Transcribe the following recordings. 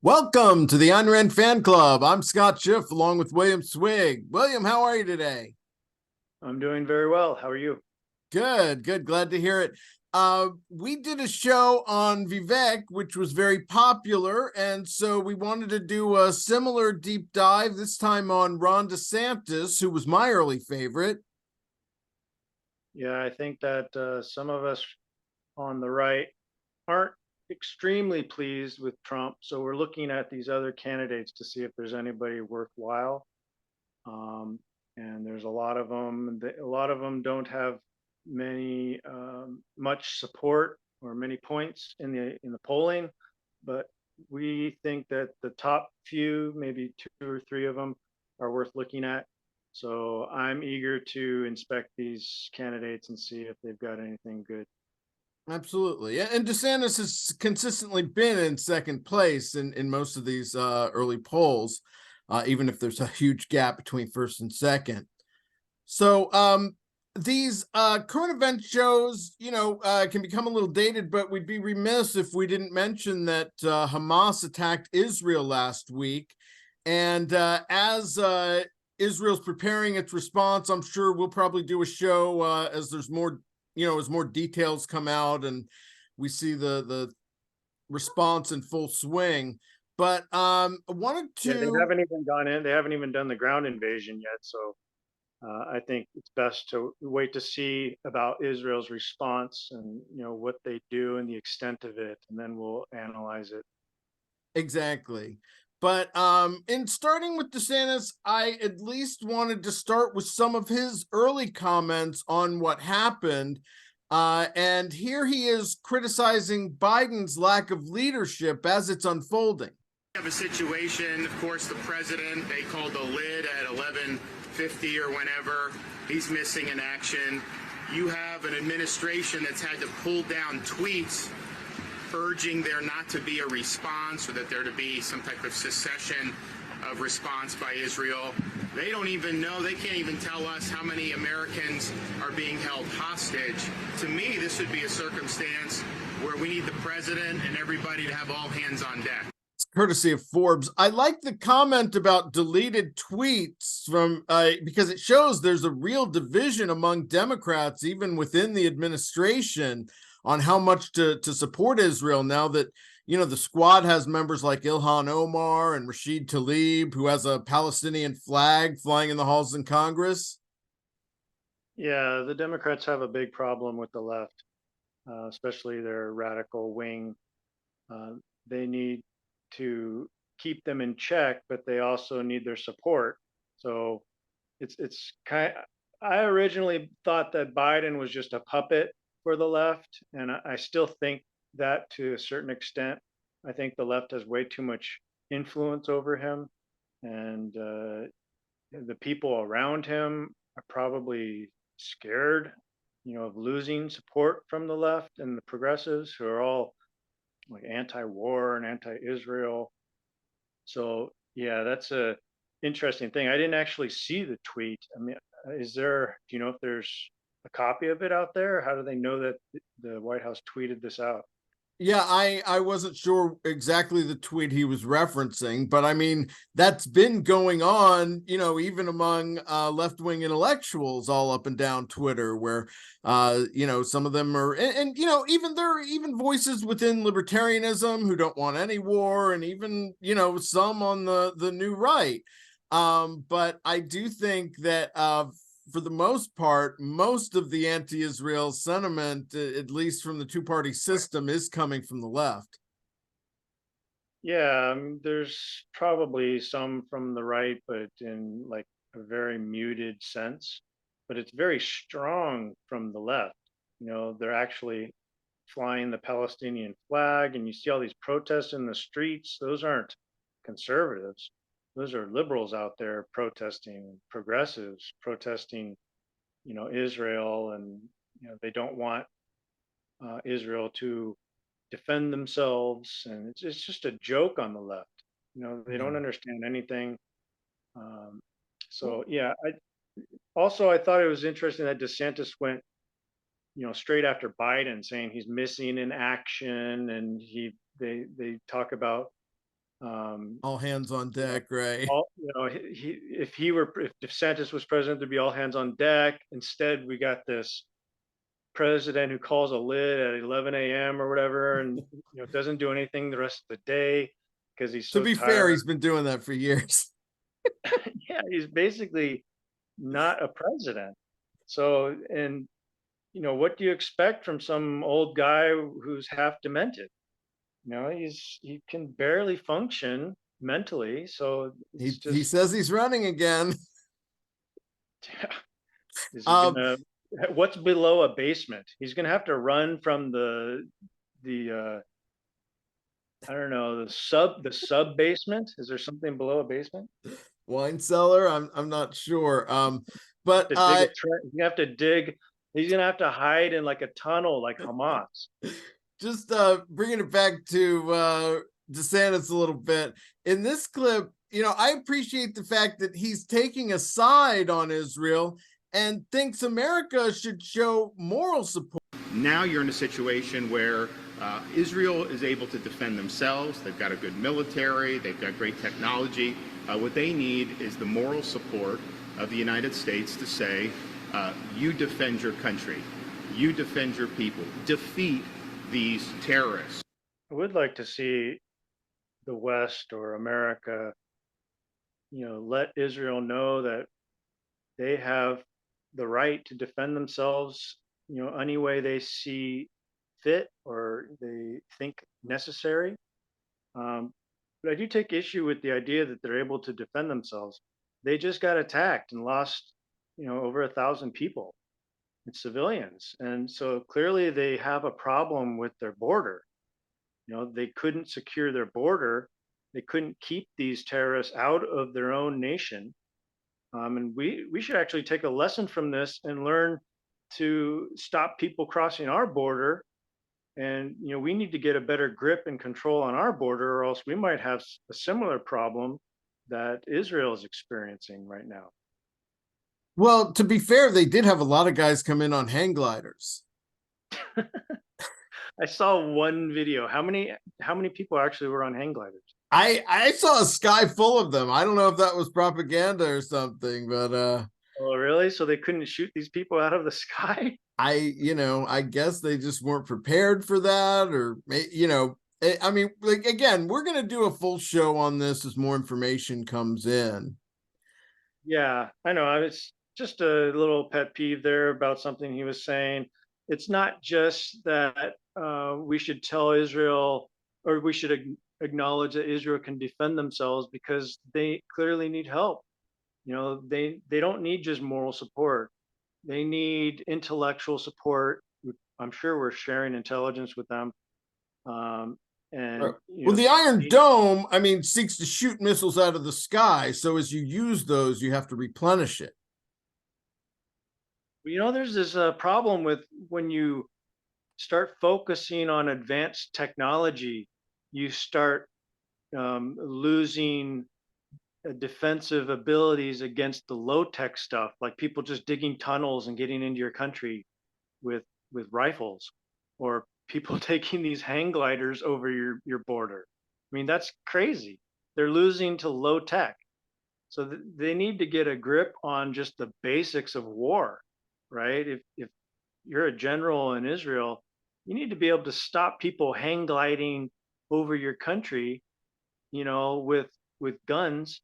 Welcome to the Ayn Rand Fan Club. I'm Scott Schiff along with William Swig. William, how are you today? I'm doing very well. How are you? Good, good. Glad to hear it. We did a show on Vivek, which was very popular, and so we wanted to do a similar deep dive, this time on Ron DeSantis, who was my early favorite. Yeah, I think that some of us on the right aren't extremely pleased with Trump. So we're looking at these other candidates to see if there's anybody worthwhile. Um, and there's a lot of them. A lot of them don't have many much support or many points in the polling, but we think that the top few, maybe two or three of them, are worth looking at. So I'm eager to inspect these candidates and see if they've got anything good. Absolutely. And DeSantis has consistently been in second place in most of these early polls, even if there's a huge gap between first and second. So these current event shows, can become a little dated, but we'd be remiss if we didn't mention that Hamas attacked Israel last week. And as Israel's preparing its response, I'm sure we'll probably do a show as there's more, as more details come out and we see the response in full swing. But I wanted Yeah, they to. haven't even gone in. They haven't even done the ground invasion yet. So I think it's best to wait to see about Israel's response and what they do and the extent of it, and then we'll analyze it. Exactly. But in starting with DeSantis, I at least wanted to start with some of his early comments on what happened. And here he is criticizing Biden's lack of leadership as it's unfolding. We have a situation, of course, the president, they called the lid at 11:50 or whenever. He's missing in action. You have an administration that's had to pull down tweets urging there not to be a response or that there to be some type of cessation of response by Israel. They don't even know, they can't even tell us how many Americans are being held hostage. To me, this would be a circumstance where we need the president and everybody to have all hands on deck. Courtesy of Forbes. I like the comment about deleted tweets from because it shows there's a real division among Democrats, even within the administration, on how much to support Israel now that the squad has members like Ilhan Omar and Rashid Tlaib, who has a Palestinian flag flying in the halls in Congress. Yeah, the Democrats have a big problem with the left, especially their radical wing. Uh, they need to keep them in check, but they also need their support. So it's kind. I originally thought that Biden was just a puppet for the left, and I still think that to a certain extent. I think the left has way too much influence over him, and the people around him are probably scared, of losing support from the left and the progressives who are all like anti-war and anti-Israel. So yeah, that's a interesting thing. I didn't actually see the tweet. I mean, do you know if there's a copy of it out there? How do they know that the White House tweeted this out? Yeah, I wasn't sure exactly the tweet he was referencing, but I mean, that's been going on, even among left-wing intellectuals all up and down Twitter, where some of them are and even there are even voices within libertarianism who don't want any war, and even, some on the new right. But I do think that for the most part, most of the anti-Israel sentiment, at least from the two-party system, is coming from the left. Yeah, there's probably some from the right, but in like a very muted sense. But it's very strong from the left. They're actually flying the Palestinian flag, and you see all these protests in the streets. Those aren't conservatives. Those are liberals out there protesting, progressives protesting, Israel, and they don't want Israel to defend themselves, and it's just a joke on the left. They don't Yeah. understand anything. Um, Well, so yeah, I thought it was interesting that DeSantis went, straight after Biden, saying he's missing in action, and they talk about All hands on deck, right? If DeSantis was president, there'd be all hands on deck. Instead, we got this president who calls a lid at 11 a.m. or whatever, and doesn't do anything the rest of the day because he's To so be fair, tired. he's been doing that for years. Yeah, he's basically not a president. So, and what do you expect from some old guy who's half demented? He can barely function mentally. So it's He just, says he's running again. yeah, is he Um, gonna? What's below a basement? He's gonna have to run from the I don't know, the sub basement. Is there something below a basement? wine cellar. I'm not sure. But You have to dig. He's gonna have to hide in like a tunnel, like Hamas. just bringing it back to DeSantis a little bit in this clip. I appreciate the fact that he's taking a side on Israel and thinks America should show moral support. Now you're in a situation where Israel is able to defend themselves. They've got a good military. They've got great technology. What they need is the moral support of the United States to say, you defend your country. You defend your people. Defeat these terrorists. I would like to see the West or America, let Israel know that they have the right to defend themselves, any way they see fit or they think necessary. But I do take issue with the idea that they're able to defend themselves. They just got attacked and lost, over 1,000 people. It's civilians, and so clearly they have a problem with their border. They couldn't secure their border. They couldn't keep these terrorists out of their own nation. And we should actually take a lesson from this and learn to stop people crossing our border. And we need to get a better grip and control on our border, or else we might have a similar problem that Israel is experiencing right now. Well, to be fair, they did have a lot of guys come in on hang gliders. I saw one video. How many people actually were on hang gliders? I saw a sky full of them. I don't know if that was propaganda or something, but Oh, really? So they couldn't shoot these people out of the sky? I guess they just weren't prepared for that, or I mean, like, again, we're gonna do a full show on this as more information comes in. Yeah, I know. It's just a little pet peeve there about something he was saying. It's not just that we should tell Israel, or we should acknowledge that Israel can defend themselves, because they clearly need help. They don't need just moral support. They need intellectual support. I'm sure we're sharing intelligence with them. And Well, the Iron Dome, I mean, seeks to shoot missiles out of the sky. So as you use those, you have to replenish it. there's this problem with when you start focusing on advanced technology, you start losing defensive abilities against the low tech stuff, like people just digging tunnels and getting into your country with rifles, or people taking these hang gliders over your border. I mean, that's crazy. They're losing to low tech. So they need to get a grip on just the basics of war, right? If you're a general in Israel, you need to be able to stop people hang gliding over your country, with guns.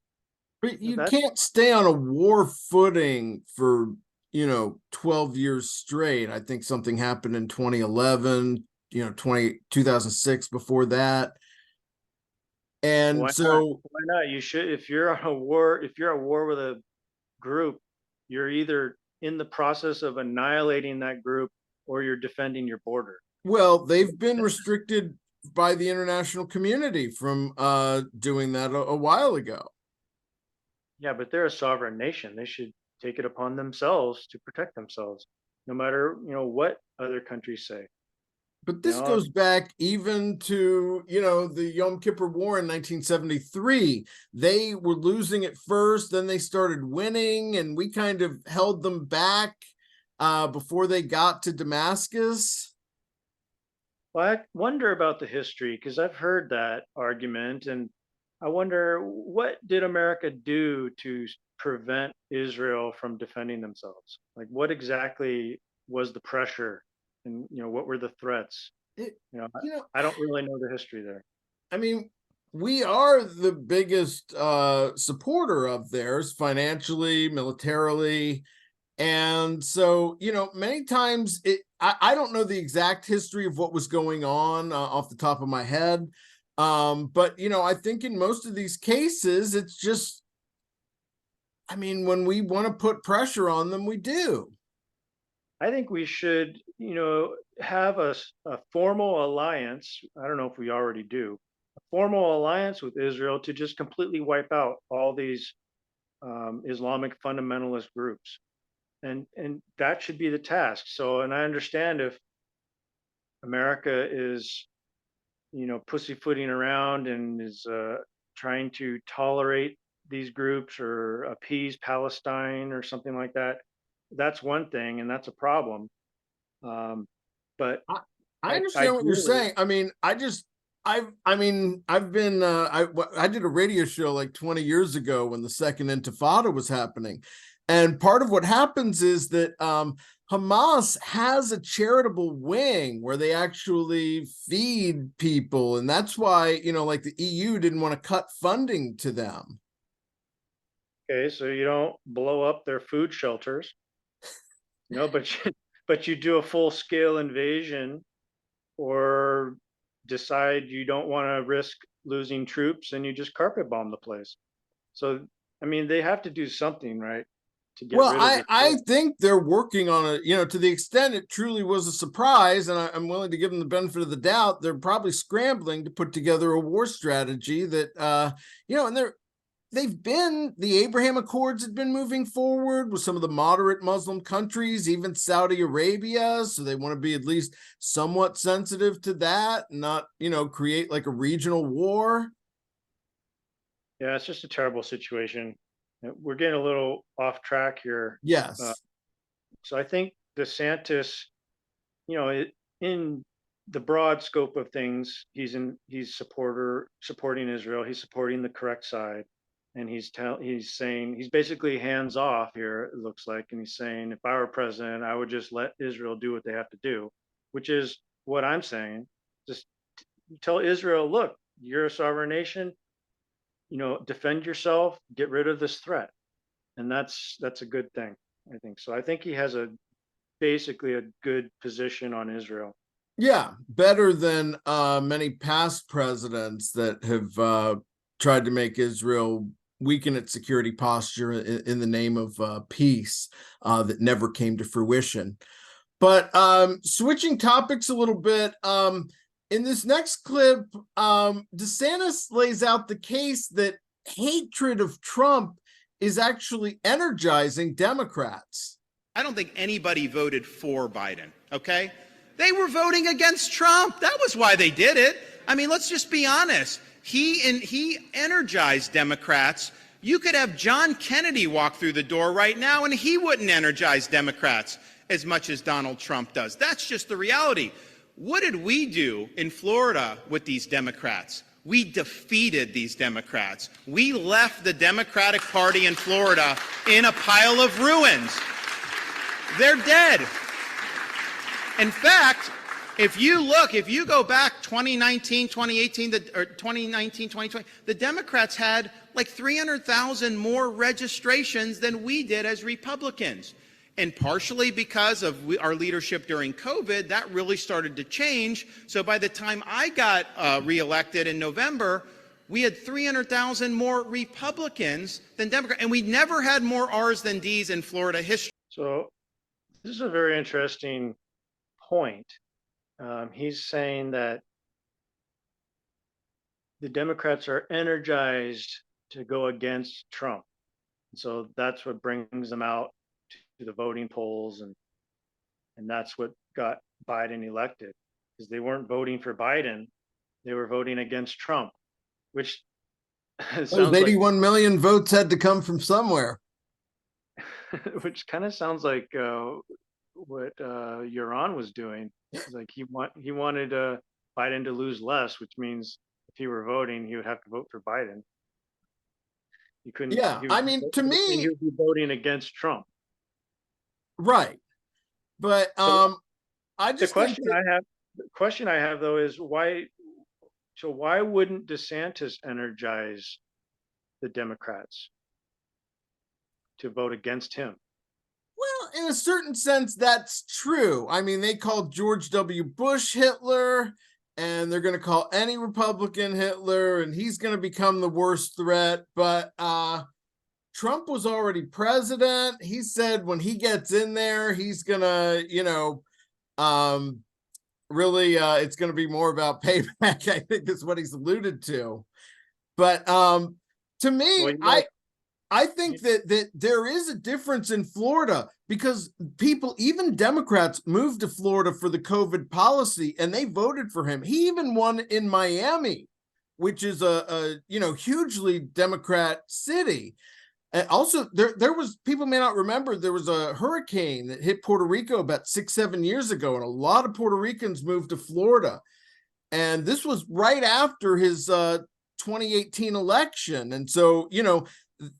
But you can't stay on a war footing for 12 years straight. I think something happened in 2011, 2006 before that. And Why not? You should, if you're at war with a group, you're either in the process of annihilating that group or you're defending your border. Well, they've been restricted by the international community from doing that a while ago. Yeah, but they're a sovereign nation. They should take it upon themselves to protect themselves, no matter what other countries say. But this goes back even to, the Yom Kippur War in 1973. They were losing at first, then they started winning, and we kind of held them back before they got to Damascus. Well, I wonder about the history, because I've heard that argument, and I wonder, what did America do to prevent Israel from defending themselves? Like, what exactly was the pressure, and what were the threats? It, You know, you know, I don't really know the history there. I mean, we are the biggest supporter of theirs financially, militarily. And so, many times I don't know the exact history of what was going on off the top of my head. But, I think in most of these cases, it's just, I mean, when we want to put pressure on them, we do. I think we should, have a formal alliance. I don't know if we already do a formal alliance with Israel to just completely wipe out all these Islamic fundamentalist groups, and that should be the task. So, and I understand if America is, pussyfooting around and is trying to tolerate these groups or appease Palestine or something like that. That's one thing, and that's a problem. Um, but I, I I understand what you're ideally, saying. I mean, I've been, I did a radio show like 20 years ago when the second Intifada was happening. And part of what happens is that Hamas has a charitable wing where they actually feed people. And that's why, like the EU didn't want to cut funding to them. okay, so you don't blow up their food shelters, but but you do a full scale invasion, or decide you don't want to risk losing troops and you just carpet bomb the place. So, I mean, they have to do something, right, to get Well, rid of I this I threat. think they're working on it, to the extent it truly was a surprise, and I'm willing to give them the benefit of the doubt. They're probably scrambling to put together a war strategy that, and the Abraham Accords had been moving forward with some of the moderate Muslim countries, even Saudi Arabia. So they want to be at least somewhat sensitive to that, and not, create like a regional war. Yeah, it's just a terrible situation. We're getting a little off track here. Uh, Yes. so I think DeSantis, in the broad scope of things, he's supporting Israel. He's supporting the correct side, and he's saying he's basically hands off here. It looks like, and he's saying, if I were president, I would just let Israel do what they have to do, which is what I'm saying. Just tell Israel, look, you're a sovereign nation. Defend yourself, get rid of this threat, and that's a good thing. I think so. I think he has basically a good position on Israel. Yeah, better than many past presidents that have tried to make Israel weaken its security posture in the name of peace that never came to fruition. But switching topics a little bit, in this next clip, DeSantis lays out the case that hatred of Trump is actually energizing Democrats. I don't think anybody voted for Biden, okay? They were voting against Trump. That was why they did it. I mean, let's just be honest. He energized Democrats. You could have John Kennedy walk through the door right now and he wouldn't energize Democrats as much as Donald Trump does. That's just the reality. What did we do in Florida with these Democrats? We defeated these Democrats. We left the Democratic Party in Florida in a pile of ruins. They're dead. In fact, if you go back 2019, 2018, or 2019, 2020, the Democrats had like 300,000 more registrations than we did as Republicans. And partially because of our leadership during COVID, that really started to change. So by the time I got reelected in November, we had 300,000 more Republicans than Democrats. And we never had more R's than D's in Florida history. So this is a very interesting point. He's saying that the Democrats are energized to go against Trump. So that's what brings them out to the voting polls, and that's what got Biden elected, because they weren't voting for Biden, they were voting against Trump, which Those sounds like 81 million votes had to come from somewhere. which kind of sounds like what Ron was doing. It's like he wanted Biden to lose less, which means he were voting, he would have to vote for Biden. You couldn't. Yeah, He I would, mean, to he me, would be voting against Trump. right. But So I the just think that question I have though is why. So why wouldn't DeSantis energize the Democrats to vote against him? well, in a certain sense, that's true. I mean, they called George W. Bush Hitler, and they're going to call any Republican Hitler, and he's going to become the worst threat. But Trump was already president. He said when he gets in there, he's going to, really, it's going to be more about payback, I think is what he's alluded to. But to me, Well, I think that there is a difference in Florida because people, even Democrats, moved to Florida for the COVID policy and they voted for him. He even won in Miami, which is a hugely Democrat city. And also, there was, people may not remember, there was a hurricane that hit Puerto Rico about 6-7 years ago, and a lot of Puerto Ricans moved to Florida. And this was right after his 2018 election. And so,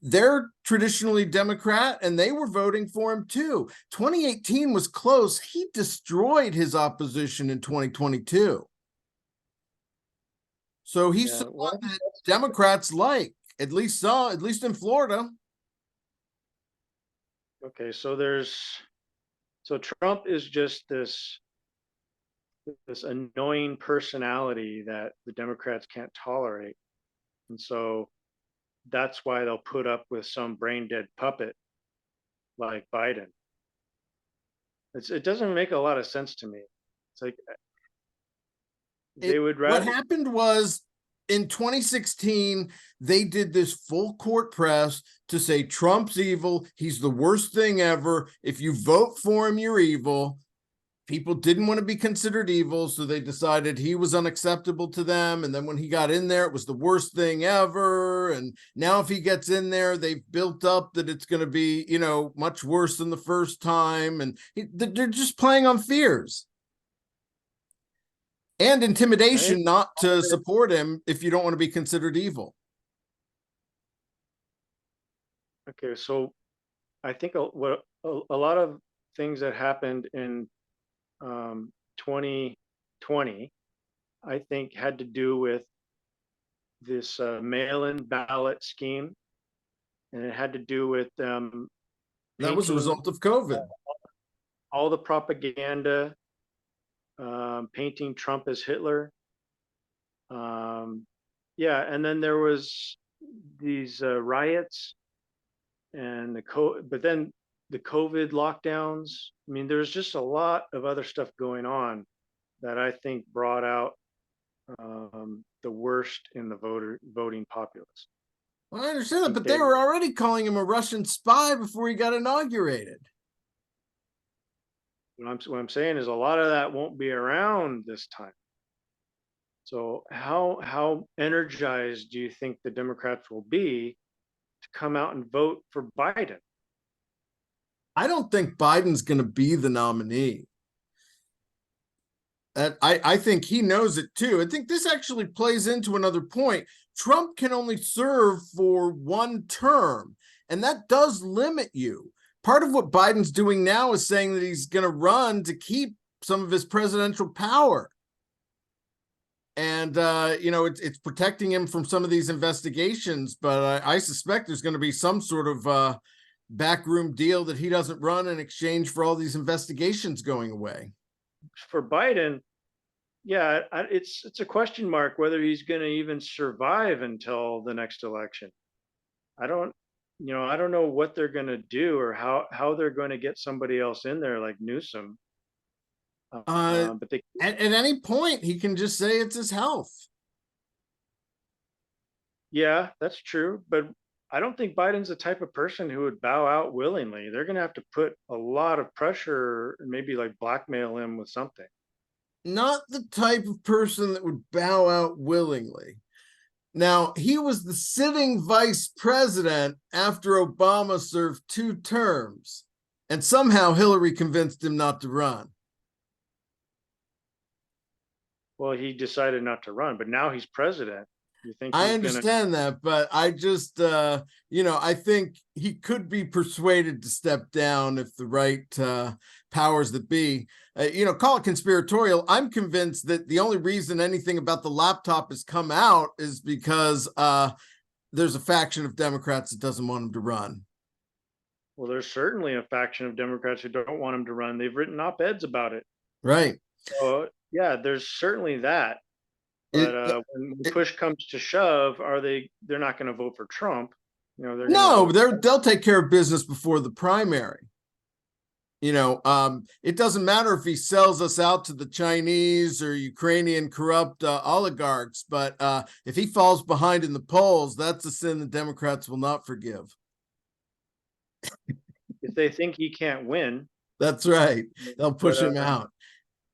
they're traditionally Democrat and they were voting for him too. 2018 was close. He destroyed his opposition in 2022. So he's someone that Democrats like, at least in Florida. Okay, so Trump is just this annoying personality that the Democrats can't tolerate. And so that's why they'll put up with some brain dead puppet like Biden. It doesn't make a lot of sense to me. It's like they would rather. What happened was in 2016, they did this full court press to say Trump's evil. He's the worst thing ever. If you vote for him, you're evil. People didn't want to be considered evil, so they decided he was unacceptable to them. And then when he got in there, it was the worst thing ever. And now if he gets in there, they've built up that it's going to be, much worse than the first time. And they're just playing on fears and intimidation not to support him if you don't want to be considered evil. Okay, so I think a lot of things that happened in 2020, I think, had to do with this mail-in ballot scheme, and it had to do with that was a result of COVID. All the propaganda painting Trump as Hitler. And then there was these riots and but then the COVID lockdowns. I mean, there's just a lot of other stuff going on that I think brought out the worst in the voting populace. Well, I understand that, but they were already calling him a Russian spy before he got inaugurated. What I'm saying is a lot of that won't be around this time. So how energized do you think the Democrats will be to come out and vote for Biden? I don't think Biden's going to be the nominee. I think he knows it too. I think this actually plays into another point. Trump can only serve for one term, and that does limit you. Part of what Biden's doing now is saying that he's going to run to keep some of his presidential power. And, it's protecting him from some of these investigations, but I suspect there's going to be some sort of backroom deal that he doesn't run in exchange for all these investigations going away. For Biden, yeah, it's a question mark whether he's going to even survive until the next election. I don't know what they're going to do or how they're going to get somebody else in there like Newsom. But at any point he can just say it's his health. Yeah, that's true. But I don't think Biden's the type of person who would bow out willingly. They're going to have to put a lot of pressure and maybe like blackmail him with something. Not the type of person that would bow out willingly. Now, he was the sitting vice president after Obama served 2 terms, and somehow Hillary convinced him not to run. Well, he decided not to run, but now he's president. You think I he's gonna? understand that, but I just, I think he could be persuaded to step down if the right powers that be, call it conspiratorial. I'm convinced that the only reason anything about the laptop has come out is because there's a faction of Democrats that doesn't want him to run. Well, there's certainly a faction of Democrats who don't want him to run. They've written op-eds about it. Right. So yeah, there's certainly that. It, But when it, push comes to shove, they're not going to vote for Trump. They're going to no, vote. they'll take care of business before the primary. It doesn't matter if he sells us out to the Chinese or Ukrainian corrupt oligarchs, but if he falls behind in the polls, that's a sin the Democrats will not forgive. If they think he can't win, That's right. They'll push him out.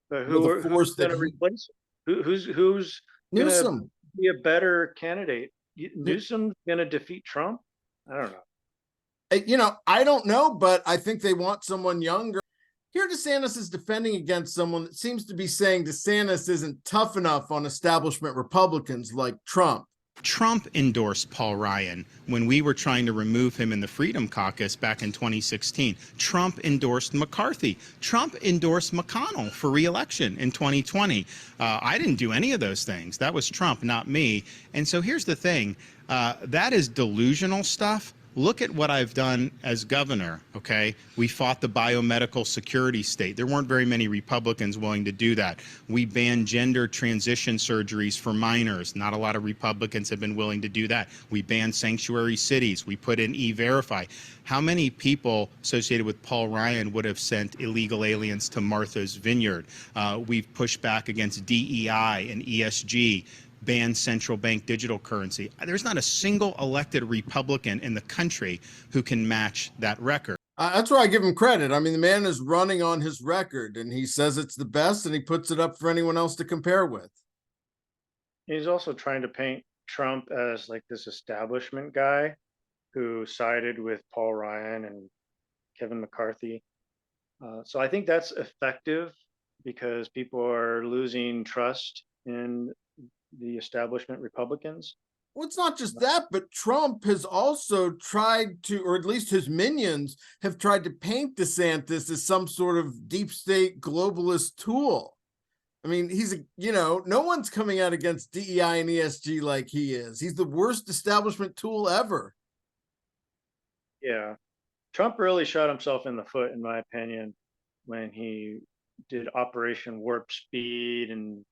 but With the force who's that going to he- replace him? Who's going to Newsom. be a better candidate? Newsom's going to defeat Trump? I don't know. I don't know, but I think they want someone younger. Here, DeSantis is defending against someone that seems to be saying DeSantis isn't tough enough on establishment Republicans like Trump. Trump endorsed Paul Ryan when we were trying to remove him in the Freedom Caucus back in 2016. Trump endorsed McCarthy. Trump endorsed McConnell for re-election in 2020. I didn't do any of those things. That was Trump, not me. And so here's the thing. That is delusional stuff. Look at what I've done as governor, okay? We fought the biomedical security state. There weren't very many Republicans willing to do that. We banned gender transition surgeries for minors. Not a lot of Republicans have been willing to do that. We banned sanctuary cities. We put in E-Verify. How many people associated with Paul Ryan would have sent illegal aliens to Martha's Vineyard? We've pushed back against DEI and ESG. Ban central bank digital currency. There's not a single elected Republican in the country who can match that record. That's where I give him credit. I mean, the man is running on his record and he says it's the best and he puts it up for anyone else to compare with. He's also trying to paint Trump as like this establishment guy who sided with Paul Ryan and Kevin McCarthy. So I think that's effective because people are losing trust in the establishment Republicans. Well, it's not just that, but Trump has also tried to, or at least his minions have tried to paint DeSantis as some sort of deep state globalist tool. I mean, no one's coming out against DEI and ESG like he is. He's the worst establishment tool ever. Yeah. Trump really shot himself in the foot, in my opinion, when he did Operation Warp Speed and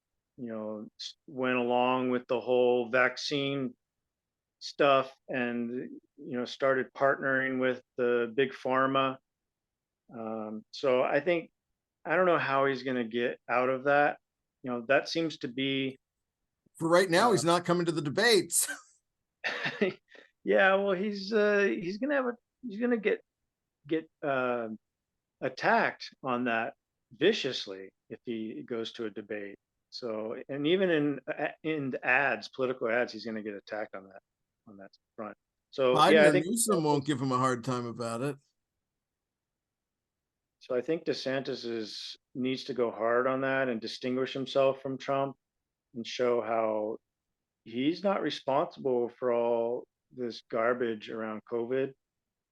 went along with the whole vaccine stuff and started partnering with the big pharma. So I don't know how he's going to get out of that. That seems to be, for right now. He's not coming to the debates. yeah. Well, he's going to get attacked on that viciously if he goes to a debate. So, and even in ads, political ads, he's going to get attacked on that front. So Biden yeah, I or think Newsom won't give him a hard time about it. so. I think DeSantis needs to go hard on that and distinguish himself from Trump and show how he's not responsible for all this garbage around COVID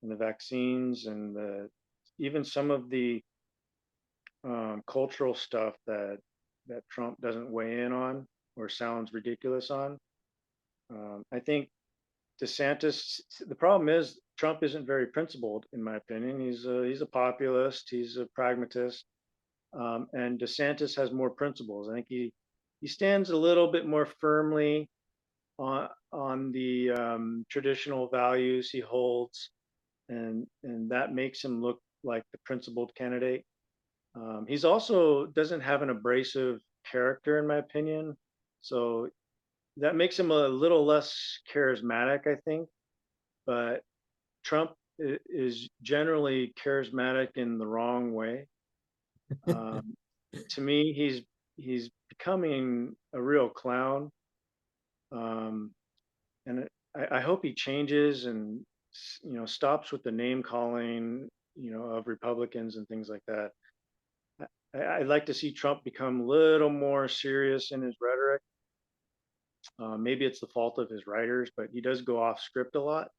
and the vaccines and even some of the cultural stuff that Trump doesn't weigh in on or sounds ridiculous on. I think DeSantis. The problem is Trump isn't very principled, in my opinion. He's a populist. He's a pragmatist, and DeSantis has more principles. I think he stands a little bit more firmly on the traditional values he holds, and that makes him look like the principled candidate. He's also doesn't have an abrasive character, in my opinion. So that makes him a little less charismatic, I think. But Trump is generally charismatic in the wrong way. To me, he's becoming a real clown. And I hope he changes and stops with the name calling, of Republicans and things like that. I'd like to see Trump become a little more serious in his rhetoric. Maybe it's the fault of his writers, but he does go off script a lot.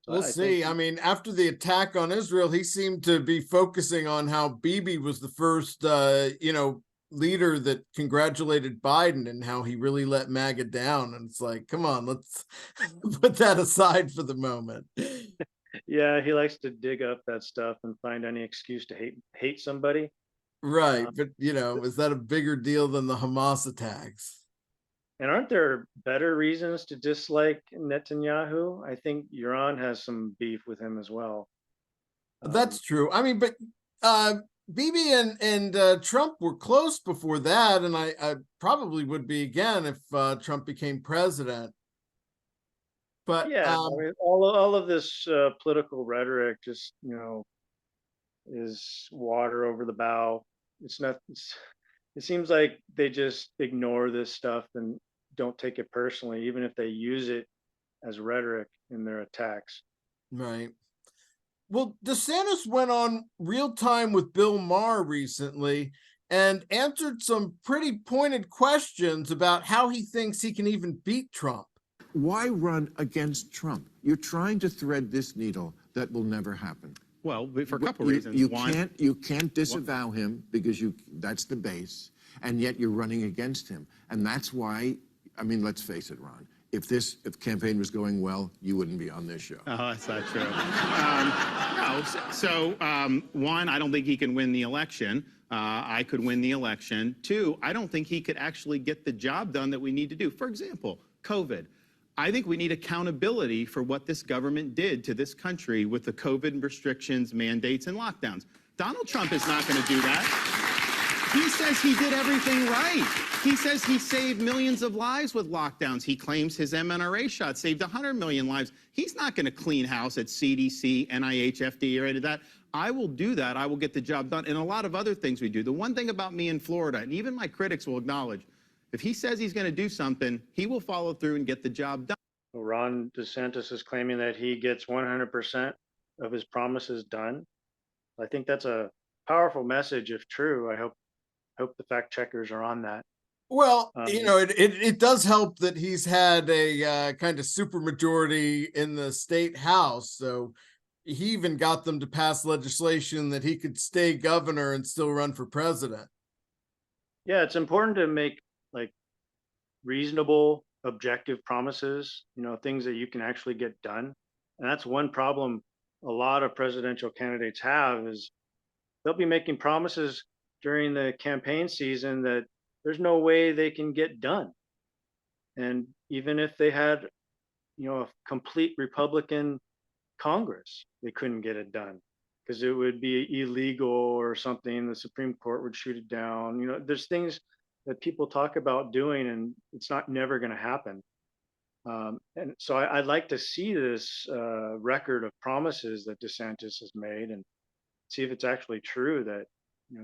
So We'll I think, see. I mean, after the attack on Israel, he seemed to be focusing on how Bibi was the first, leader that congratulated Biden and how he really let MAGA down. And it's like, come on, let's put that aside for the moment. yeah, he likes to dig up that stuff and find any excuse to hate somebody. Right. Uh, But, is that a bigger deal than the Hamas attacks? and aren't there better reasons to dislike Netanyahu? I think Iran has some beef with him as well. That's true. I mean, but Bibi and Trump were close before that, and I probably would be again if Trump became president. But Yeah, I mean, all of this political rhetoric just is water over the bow. It's not. It seems like they just ignore this stuff and don't take it personally, even if they use it as rhetoric in their attacks. right. Well, DeSantis went on Real Time with Bill Maher recently and answered some pretty pointed questions about how he thinks he can even beat Trump. Why run against Trump? You're trying to thread this needle that will never happen. Well, for a couple You- reasons. You One, can't disavow him because that's the base, and yet you're running against him. And that's why, I mean, let's face it, Ron, if campaign was going well, you wouldn't be on this show. oh, that's not true. One, I don't think he can win the election. I could win the election. Two, I don't think he could actually get the job done that we need to do. For example, COVID. I think we need accountability for what this government did to this country with the COVID restrictions, mandates, and lockdowns. Donald Trump is not going to do that. He says he did everything right. He says he saved millions of lives with lockdowns. He claims his mRNA shot saved 100 million lives. He's not going to clean house at CDC, NIH, FDA, or any of that. I will do that. I will get the job done. And a lot of other things we do. The one thing about me in Florida, and even my critics will acknowledge, if he says he's going to do something, he will follow through and get the job done. Ron DeSantis is claiming that he gets 100% of his promises done. I think that's a powerful message if true. I hope the fact checkers are on that. Well, it does help that he's had a kind of supermajority in the state house. So he even got them to pass legislation that he could stay governor and still run for president. Yeah, it's important to make like reasonable, objective promises, things that you can actually get done. And that's one problem a lot of presidential candidates have is they'll be making promises during the campaign season that there's no way they can get done. And even if they had, a complete Republican Congress, they couldn't get it done because it would be illegal or something. The Supreme Court would shoot it down. There's things that people talk about doing and it's never going to happen. And so I'd like to see this record of promises that DeSantis has made and see if it's actually true that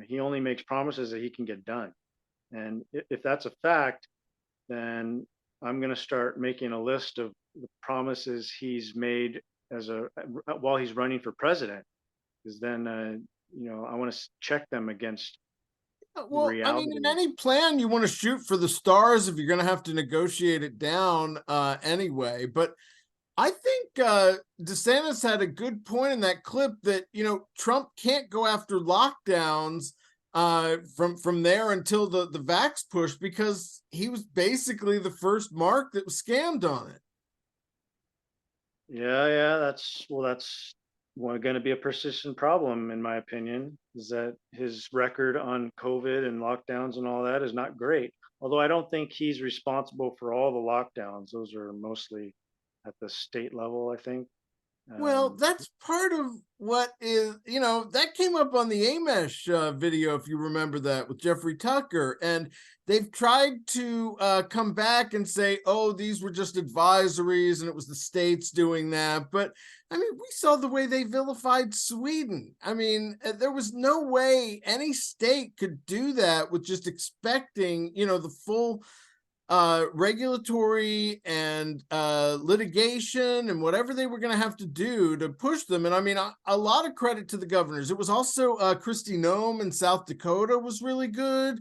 he only makes promises that he can get done. And if that's a fact, then I'm going to start making a list of the promises he's made while he's running for president, because then I want to check them against Well, reality. I mean, in any plan, you want to shoot for the stars if you're going to have to negotiate it down anyway. But I think DeSantis had a good point in that clip that, Trump can't go after lockdowns from there until the vax push because he was basically the first mark that was scammed on it. Yeah, that's going to be a persistent problem, in my opinion, is that his record on COVID and lockdowns and all that is not great. Although I don't think he's responsible for all the lockdowns. Those are mostly at the state level, I think. Well, that's part of what is, that came up on the Amesh video, if you remember that, with Jeffrey Tucker. And they've tried to come back and say, oh, these were just advisories and it was the states doing that. But I mean, we saw the way they vilified Sweden. I mean, there was no way any state could do that with just expecting, the full regulatory and litigation and whatever they were going to have to do to push them. And I mean, a lot of credit to the governors. It was also Kristi Noem in South Dakota was really good.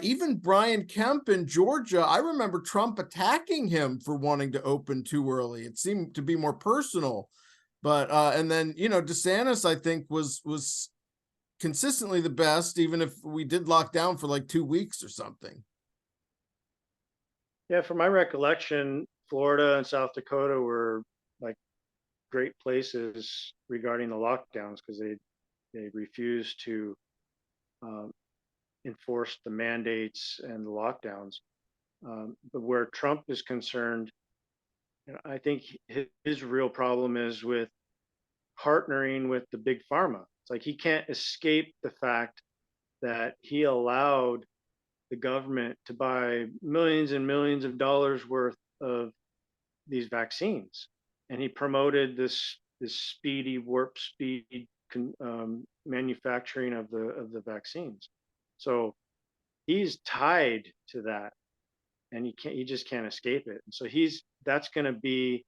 Even Brian Kemp in Georgia, I remember Trump attacking him for wanting to open too early. It seemed to be more personal. But and then, you know, DeSantis, I think, was consistently the best, even if we did lock down for like 2 weeks or something. Yeah, from my recollection, Florida and South Dakota were like great places regarding the lockdowns because they refused to um, enforce the mandates and the lockdowns. But where Trump is concerned, you know, I think his real problem is with partnering with the big pharma. It's like he can't escape the fact that he allowed the government to buy millions and millions of dollars worth of these vaccines, and he promoted this speedy warp speed manufacturing of the vaccines. So he's tied to that, and he just can't escape it. And so that's going to be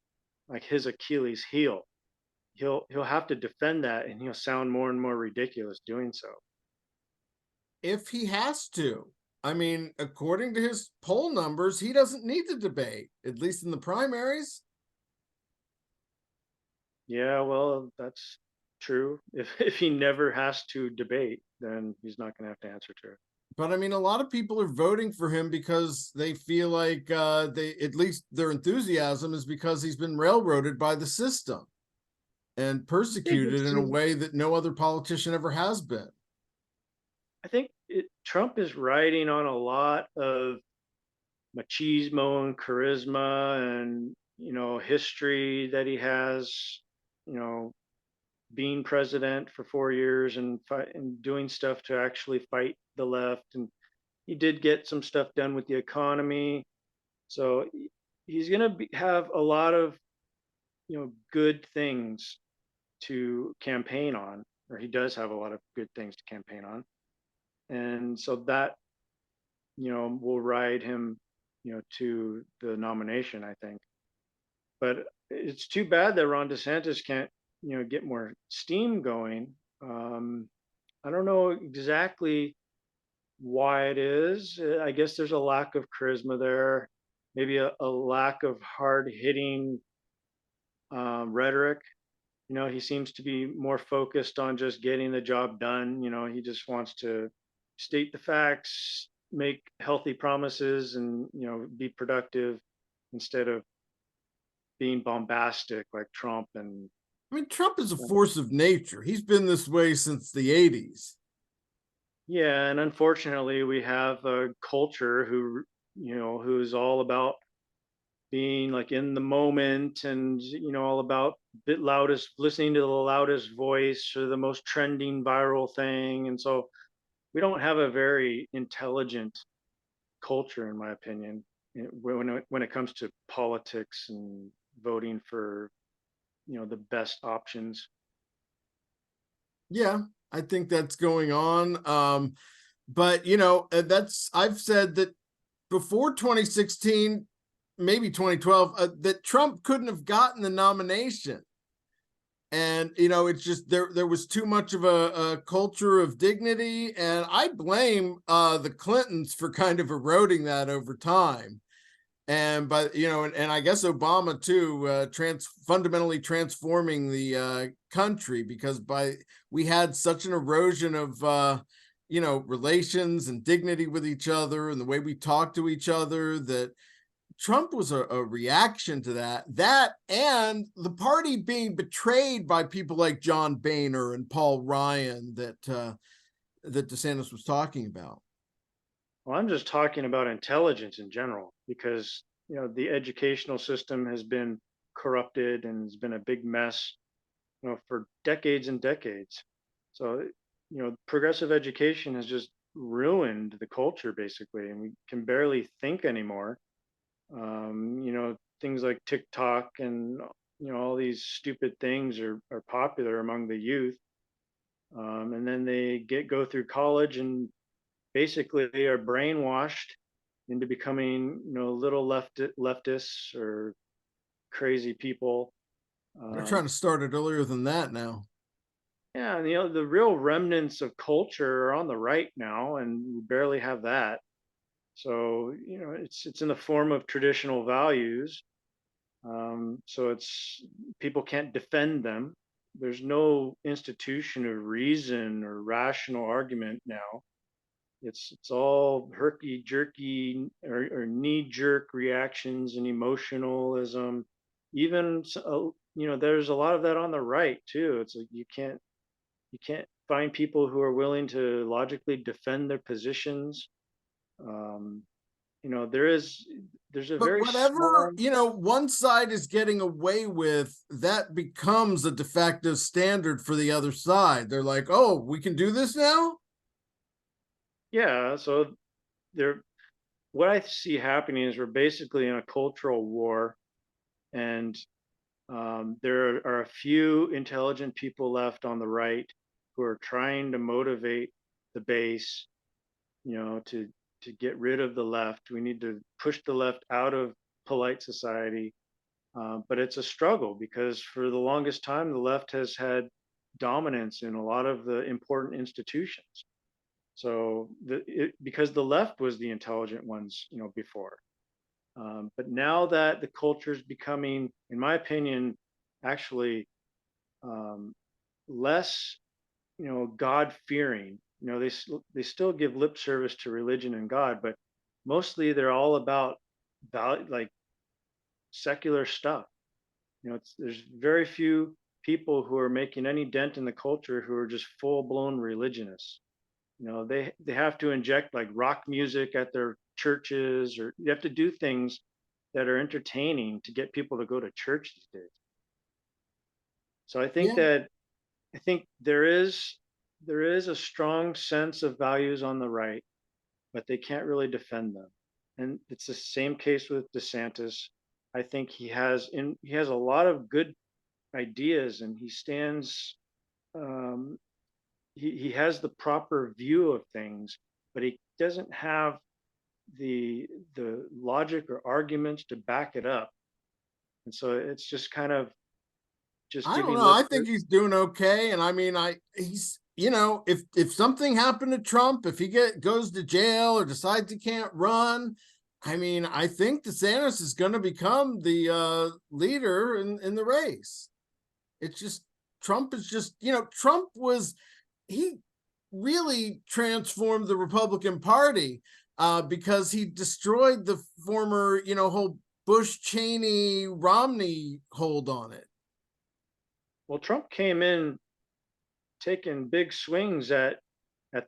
like his Achilles heel. He'll have to defend that, and he'll sound more and more ridiculous doing so. If he has to. I mean, according to his poll numbers, he doesn't need to debate, at least in the primaries. Yeah, well, that's true. If he never has to debate, then he's not going to have to answer to it. But I mean, a lot of people are voting for him because they feel like they, at least their enthusiasm is because he's been railroaded by the system and persecuted in a way that no other politician ever has been. I think Trump is riding on a lot of machismo and charisma and, you know, history that he has, you know, being president for 4 years and doing stuff to actually fight the left. And he did get some stuff done with the economy. So he's going to have a lot of, you know, good things to campaign on, or he does have a lot of good things to campaign on. And so that, you know, will ride him, you know, to the nomination, I think. But it's too bad that Ron DeSantis can't, you know, get more steam going. I don't know exactly why it is. I guess there's a lack of charisma there, maybe a lack of hard hitting rhetoric. You know, he seems to be more focused on just getting the job done. You know, he just wants to state the facts, make healthy promises, and, you know, be productive instead of being bombastic like Trump. And I mean, Trump is a force of nature. He's been this way since the 80s. yeah, and unfortunately, we have a culture who, you know, who's all about being like in the moment and, you know, all about bit loudest, listening to the loudest voice or the most trending viral thing. And so we don't have a very intelligent culture, in my opinion, when it comes to politics and voting for, you know, the best options. Yeah, I think that's going on. But you know, I've said that before 2016, maybe 2012, that Trump couldn't have gotten the nomination. And you know, it's just there was too much of a culture of dignity, and I blame the Clintons for kind of eroding that over time. And but you know, and I guess Obama too, fundamentally transforming the country, because we had such an erosion of you know, relations and dignity with each other and the way we talk to each other, that Trump was a reaction to that and the party being betrayed by people like John Boehner and Paul Ryan that DeSantis was talking about. Well, I'm just talking about intelligence in general, because, you know, the educational system has been corrupted and has been a big mess, you know, for decades and decades. So, you know, progressive education has just ruined the culture basically, and we can barely think anymore. You know, things like TikTok and, you know, all these stupid things are popular among the youth. And then they go through college and basically are brainwashed into becoming, little leftists or crazy people. They're trying to start it earlier than that now. Yeah, and the real remnants of culture are on the right now, and we barely have that. So it's in the form of traditional values. So it's people can't defend them. There's no institution of reason or rational argument now. It's all herky jerky or knee jerk reactions and emotionalism. Even there's a lot of that on the right too. It's like you can't find people who are willing to logically defend their positions. Um, there's a But very whatever, small. one side is getting away with, that becomes a de facto standard for the other side. They're like, oh, we can do this now? Yeah, so there what I see happening is we're basically in a cultural war, and there are a few intelligent people left on the right who are trying to motivate the base, to get rid of the left. We need to push the left out of polite society. But it's a struggle because for the longest time, the left has had dominance in a lot of the important institutions. So because the left was the intelligent ones, before. But now that the culture is becoming, in my opinion, actually um, less, God fearing. They still give lip service to religion and God, but mostly they're all about like secular stuff. There's very few people who are making any dent in the culture who are just full blown religionists. They have to inject like rock music at their churches, or you have to do things that are entertaining to get people to go to church these days. So Yeah. I think there is a strong sense of values on the right, but they can't really defend them. And it's the same case with DeSantis. I think he has a lot of good ideas, and he stands um, he has the proper view of things, but he doesn't have the logic or arguments to back it up. And so it's just kind of just I don't giving know. lip. I think he's doing okay. And I mean, he's, if something happened to Trump, if he goes to jail or decides he can't run, I mean, I think DeSantis is going to become the leader in the race. It's just Trump is just, Trump was, he really transformed the Republican Party because he destroyed the former, whole Bush, Cheney, Romney hold on it. Well, Trump came in taking big swings at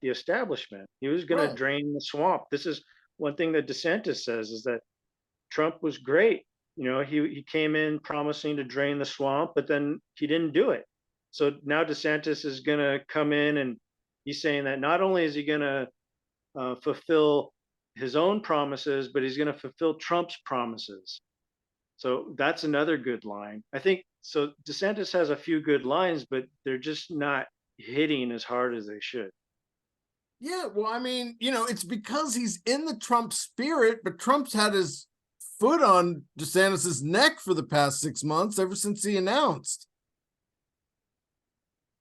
the establishment. He was going to Right. drain the swamp. This is one thing that DeSantis says, is that Trump was great. He came in promising to drain the swamp, but then he didn't do it. So now DeSantis is going to come in, and he's saying that not only is he going to fulfill his own promises, but he's going to fulfill Trump's promises. So that's another good line. I think so. DeSantis has a few good lines, but they're just not hitting as hard as they should. Yeah, well, I mean, it's because he's in the Trump spirit, but Trump's had his foot on DeSantis's neck for the past 6 months, ever since he announced.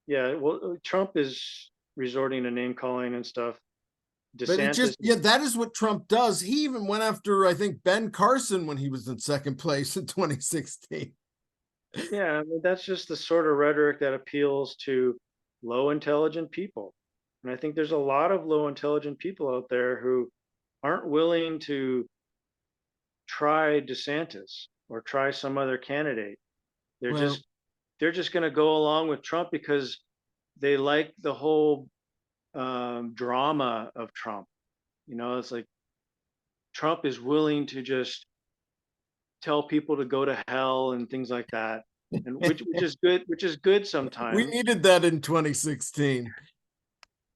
Yeah, well, Trump is resorting to name calling and stuff. But DeSantis, that is what Trump does. He even went after, I think, Ben Carson when he was in second place in 2016. yeah, I mean, that's just the sort of rhetoric that appeals to low intelligent people. And I think there's a lot of low intelligent people out there who aren't willing to try DeSantis or try some other candidate. They're Well, just they're just going to go along with Trump because they like the whole drama of Trump. It's like Trump is willing to just tell people to go to hell and things like that, and which is good. Which is good we sometimes. needed that in 2016.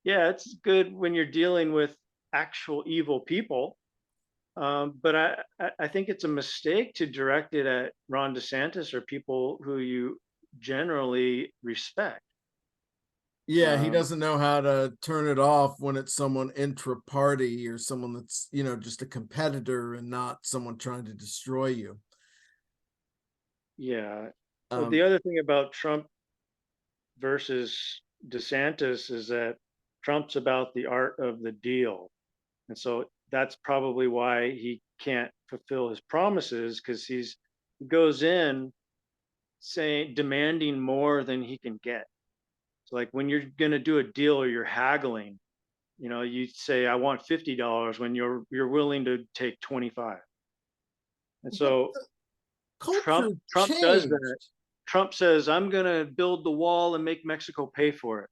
Yeah, it's good when you're dealing with actual evil people. But I think it's a mistake to direct it at Ron DeSantis or people who you generally respect. Yeah, he Um, doesn't know how to turn it off when it's someone intra-party or someone that's, just a competitor and not someone trying to destroy you. yeah. The Um, other thing about Trump versus DeSantis is that Trump's about the art of the deal. And so that's probably why he can't fulfill his promises, because he goes in saying demanding more than he can get. So like when you're gonna do a deal or you're haggling, you say I want $50 when you're willing to take 25. And but so the Trump culture Trump does changed. that. Trump says I'm gonna build the wall and make Mexico pay for it.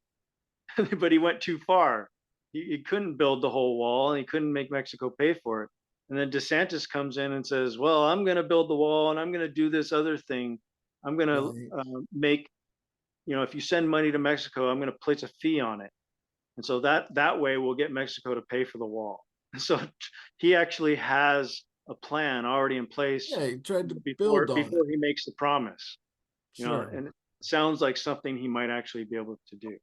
But he went too far. He couldn't build the whole wall and he couldn't make Mexico pay for it. And then DeSantis comes in and says, well, I'm going to build the wall and I'm going to do this other thing. I'm going to Right. make, if you send money to Mexico, I'm going to place a fee on it. And so that way we'll get Mexico to pay for the wall. So he actually has a plan already in place Yeah, he tried to before build on it. he makes the promise, Sure. and it sounds like something he might actually be able to do.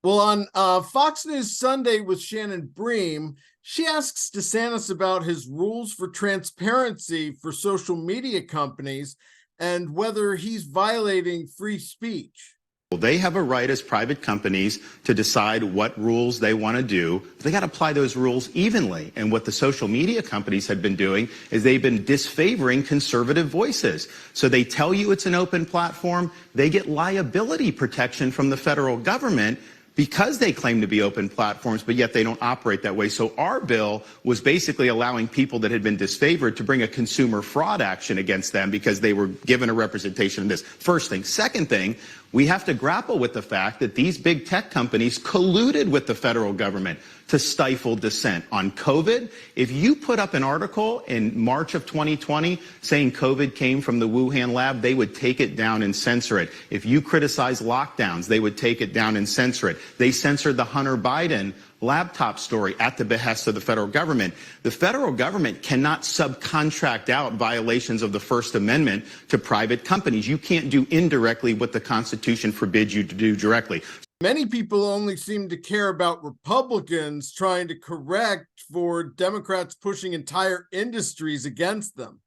Well, on Fox News Sunday with Shannon Bream, she asks DeSantis about his rules for transparency for social media companies and whether he's violating free speech. They have a right as private companies to decide what rules they want to do. They got to apply those rules evenly. And what the social media companies have been doing is they've been disfavoring conservative voices. So they tell you it's an open platform. They get liability protection from the federal government because they claim to be open platforms, but yet they don't operate that way. So our bill was basically allowing people that had been disfavored to bring a consumer fraud action against them because they were given a representation of this. First thing. Second thing, we have to grapple with the fact that these big tech companies colluded with the federal government to stifle dissent on COVID. If you put up an article in March of 2020 saying COVID came from the Wuhan lab, they would take it down and censor it. If you criticize lockdowns, they would take it down and censor it. They censored the Hunter Biden laptop story at the behest of the federal government. The federal government cannot subcontract out violations of the First Amendment to private companies. You can't do indirectly what the Constitution forbids you to do directly. Many people only seem to care about Republicans trying to correct for Democrats pushing entire industries against them.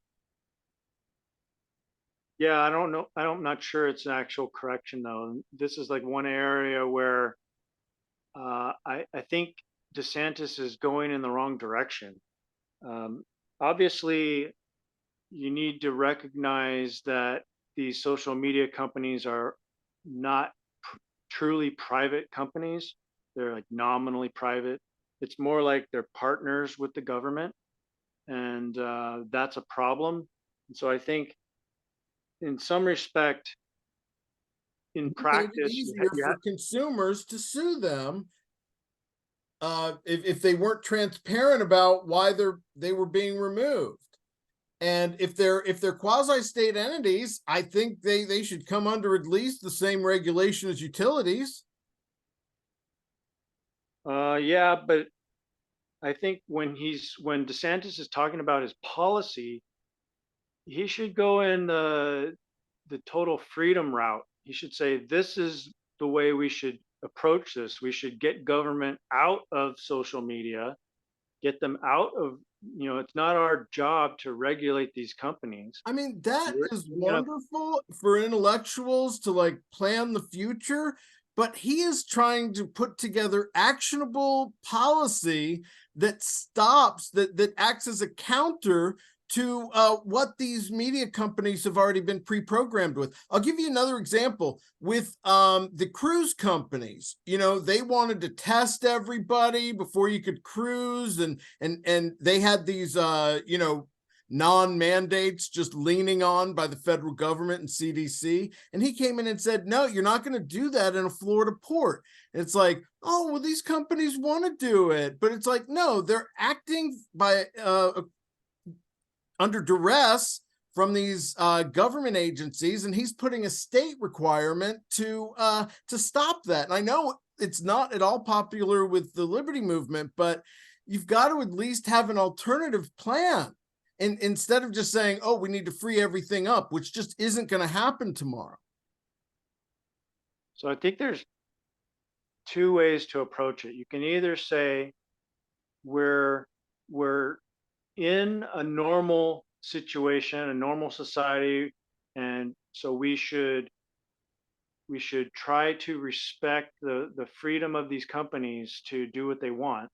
Yeah, I don't know. I'm not sure it's an actual correction though. This is like one area where I think DeSantis is going in the wrong direction. Obviously, you need to recognize that these social media companies are not truly private companies. They're like nominally private. It's more like they're partners with the government, and that's a problem. And so I think, in some respect, in Made it practice, easier for consumers to sue them if they weren't transparent about why they were being removed. And if they're quasi-state entities, I think they should come under at least the same regulation as utilities. yeah, but I think when DeSantis is talking about his policy, he should go in the total freedom route. He should say, this is the way we should approach this. We should get government out of social media, get them out of, it's not our job to regulate these companies. I mean, that is We're gonna, wonderful for intellectuals to like plan the future, but he is trying to put together actionable policy that stops, that acts as a counter to what these media companies have already been pre-programmed with. I'll give you another example with the cruise companies. They wanted to test everybody before you could cruise, and they had these non-mandates just leaning on by the federal government and CDC. And he came in and said, no, you're not going to do that in a Florida port. And it's like, oh, well, these companies want to do it. But it's like, no, they're acting by under duress from these government agencies, and he's putting a state requirement to stop that. And I know it's not at all popular with the liberty movement, but you've got to at least have an alternative plan. And instead of just saying, oh, we need to free everything up, which just isn't going to happen tomorrow. So I think two ways to approach it. You can either say we're in a normal situation, a normal society, and so we should try to respect the freedom of these companies to do what they want.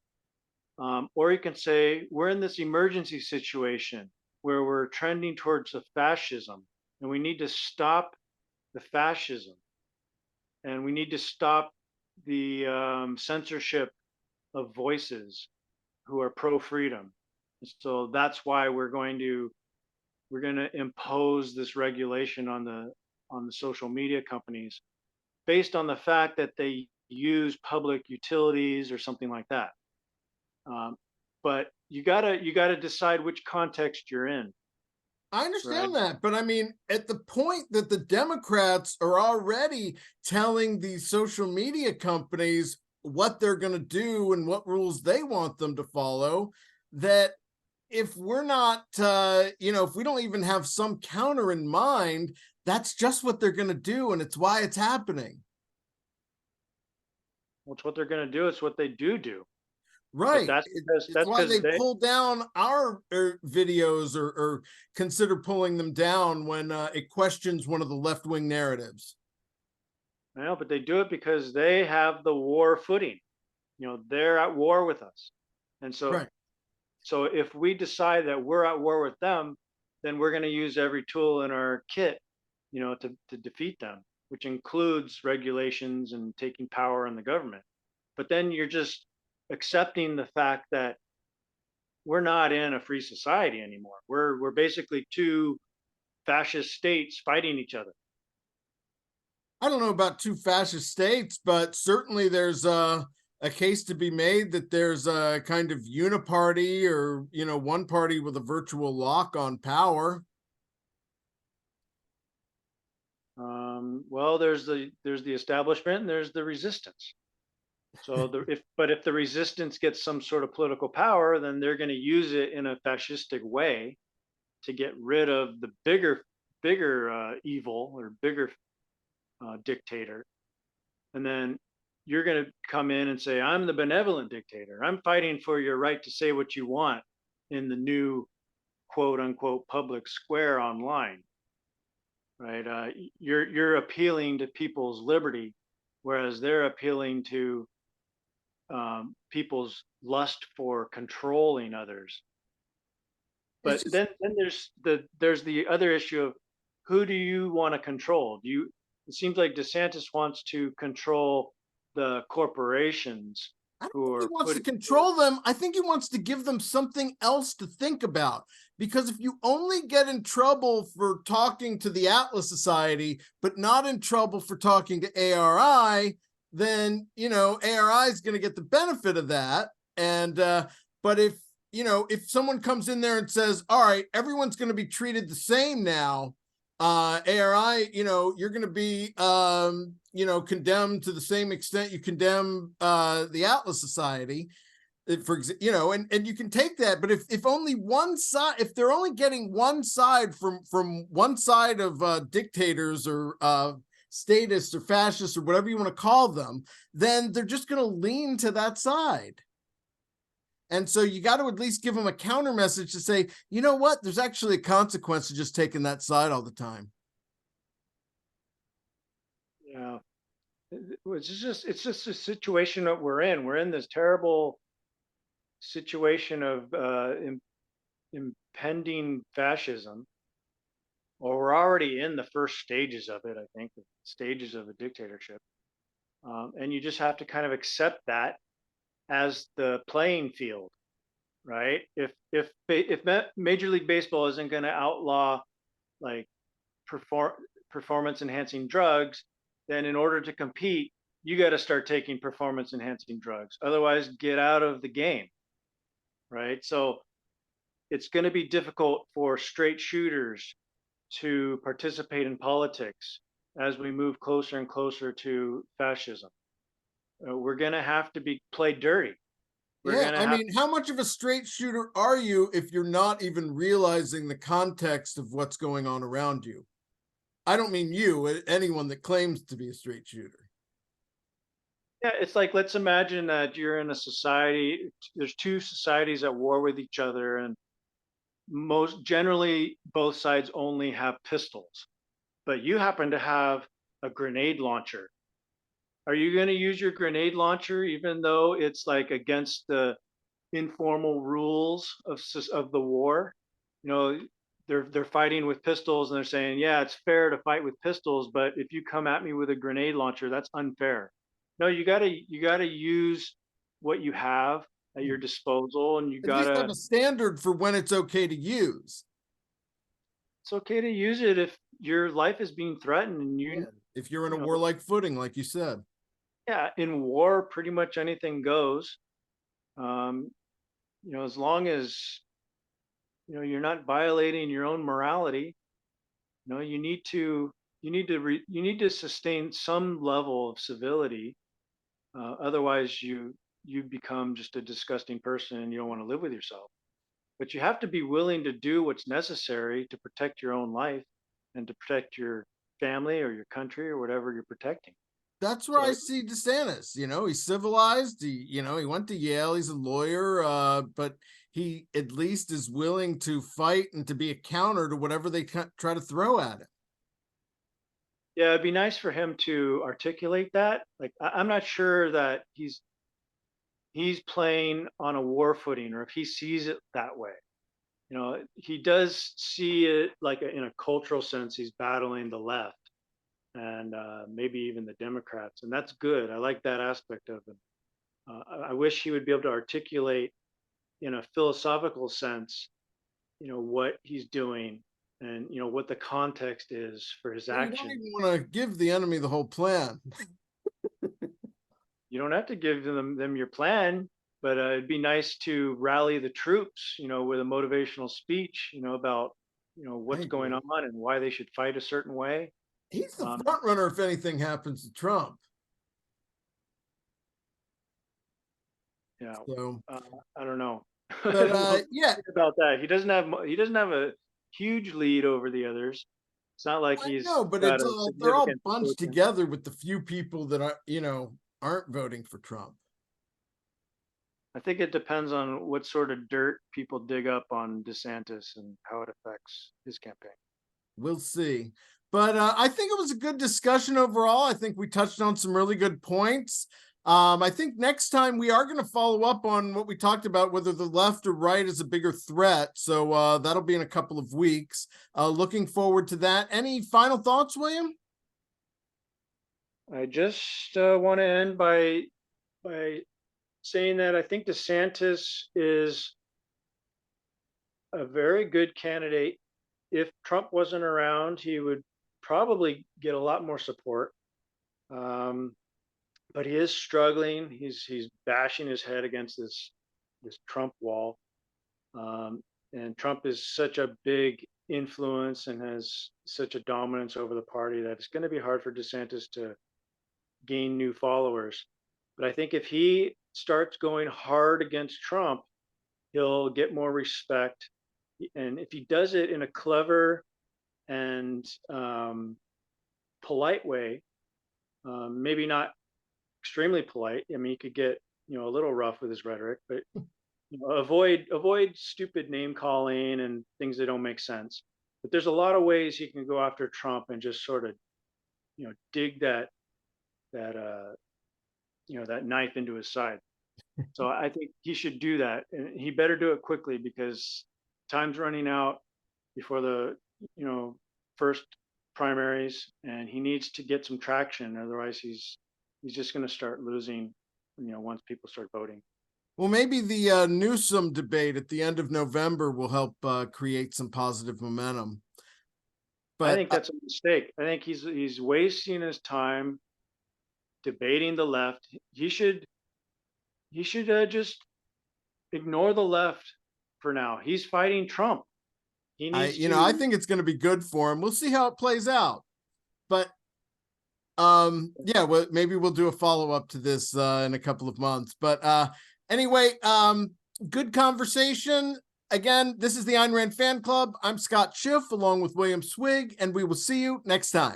Or you can say we're in this emergency situation where we're trending towards a fascism, and we need to stop the fascism, and we need to stop the censorship of voices who are pro-freedom. So that's why we're going to impose this regulation on the social media companies based on the fact that they use public utilities or something like that. But you gotta decide which context you're in. I understand Right. that, but I mean, at the point that the Democrats are already telling these social media companies what they're going to do and what rules they want them to follow, that if we're not, if we don't even have some counter in mind, that's just what they're going to do, and it's why it's happening. Well, it's what they're going to do. It's what they do. But Right. that's It's why they they, pull down our videos or consider pulling them down when it questions one of the left-wing narratives. but they do it because they have the war footing. They're at war with us, and Right. so if we decide that we're at war with them, then we're going to use every tool in our kit, to defeat them, which includes regulations and taking power in the government. But then you're just accepting the fact that we're not in a free society anymore. We're basically two fascist states fighting each other. I don't know about two fascist states, but certainly there's a case to be made that there's a kind of uniparty or, one party with a virtual lock on power. Well, there's the establishment and there's the resistance. So if the resistance gets some sort of political power, then they're going to use it in a fascistic way to get rid of the bigger evil or bigger dictator. And then you're going to come in and say, I'm the benevolent dictator. I'm fighting for your right to say what you want in the new quote unquote public square online. Right? You're appealing to people's liberty, whereas they're appealing to people's lust for controlling others. But then there's the other issue of who do you want to control? It seems like DeSantis wants to control the corporations I don't who think he are wants to putting. control them. I think he wants to give them something else to think about. Because if you only get in trouble for talking to the Atlas Society, but not in trouble for talking to ARI, then, ARI is going to get the benefit of that. And, but if someone comes in there and says, all right, everyone's going to be treated the same now, ARI, you're going to be, condemned to the same extent you condemn the Atlas Society, for example, and you can take that. But if only one side, if they're only getting one side from one side of dictators or statists or fascists or whatever you want to call them, then they're just going to lean to that side. And so you got to at least give them a counter message to say, you know what, there's actually a consequence to just taking that side all the time. Yeah. It's just a situation that we're in. We're in this terrible situation of impending fascism, or we're already in the first stages of it, I think, the stages of a dictatorship. And you just have to kind of accept that as the playing field, right? If Major League Baseball isn't going to outlaw like performance enhancing drugs, then in order to compete, you got to start taking performance enhancing drugs. Otherwise, get out of the game, right? So it's going to be difficult for straight shooters to participate in politics as we move closer and closer to fascism. We're going to have to play dirty. I mean, how much of a straight shooter are you if you're not even realizing the context of what's going on around you? I don't mean you, anyone that claims to be a straight shooter. Yeah, it's like, let's imagine that you're in a society, there's two societies at war with each other, and most generally both sides only have pistols, but you happen to have a grenade launcher. Are you going to use your grenade launcher even though it's like against the informal rules of the war? You know, they're fighting with pistols and they're saying, yeah, it's fair to fight with pistols, but if you come at me with a grenade launcher, that's unfair. No, you gotta use what you have at your disposal, and you At least have gotta. a standard for when it's okay to use. It's okay to use it if your life is being threatened, and Yeah. If you're in you a know, warlike footing, like you said. yeah, in war, pretty much anything goes. As long as you're not violating your own morality. You need to sustain some level of civility. Otherwise, you become just a disgusting person, and you don't want to live with yourself. But you have to be willing to do what's necessary to protect your own life and to protect your family or your country or whatever you're protecting. That's where I So see DeSantis. He's civilized. He went to Yale. He's a lawyer, but he at least is willing to fight and to be a counter to whatever they try to throw at him. yeah, it'd be nice for him to articulate that. Like, I'm not sure that he's playing on a war footing, or if he sees it that way. He does see it like in a cultural sense. He's battling the left and maybe even the Democrats, and that's good. I like that aspect of him. I wish he would be able to articulate in a philosophical sense, what he's doing, and what the context is for his Well, you don't action. even want to give the enemy the whole plan. You don't have to give them your plan, but it'd be nice to rally the troops, with a motivational speech, about I what's going agree. on and why they should fight a certain way. He's the Um, front runner if anything happens to Trump. you know, So, uh, I don't know. but We'll yeah, see about that. He doesn't have a huge lead over the others. It's not like I he's know, but got it's a all they're all significant bunched fortune. together with the few people that aren't voting for Trump. I think it depends on what sort of dirt people dig up on DeSantis and how it affects his campaign. We'll see. But I think it was a good discussion overall. I think we touched on some really good points. I think next time we are going to follow up on what we talked about, whether the left or right is a bigger threat. So that'll be in a couple of weeks. Looking forward to that. Any final thoughts, William? I just want to end by saying that I think DeSantis is a very good candidate. If Trump wasn't around, he would probably get a lot more support. Um, but he is struggling. He's bashing his head against this Trump wall. And Trump is such a big influence and has such a dominance over the party that it's going to be hard for DeSantis to gain new followers. But I think if he starts going hard against Trump, he'll get more respect. And if he does it in a clever and polite way, maybe not extremely polite. I mean, he could get a little rough with his rhetoric, but avoid stupid name calling and things that don't make sense. But there's a lot of ways he can go after Trump and just sort of dig that knife into his side. So I think he should do that, and he better do it quickly because time's running out before the first primaries, and he needs to get some traction. Otherwise, he's just going to start losing. Once people start voting. Well, maybe the Newsom debate at the end of November will help create some positive momentum. I But think that's a mistake. I think he's wasting his time debating the left. He should just ignore the left for now. He's fighting Trump. He needs to. I think it's going to be good for him. We'll see how it plays out. But yeah, well, maybe we'll do a follow-up to this in a couple of months. But anyway, good conversation. Again, this is the Ayn Rand Fan Club. I'm Scott Schiff along with William Swig, and we will see you next time.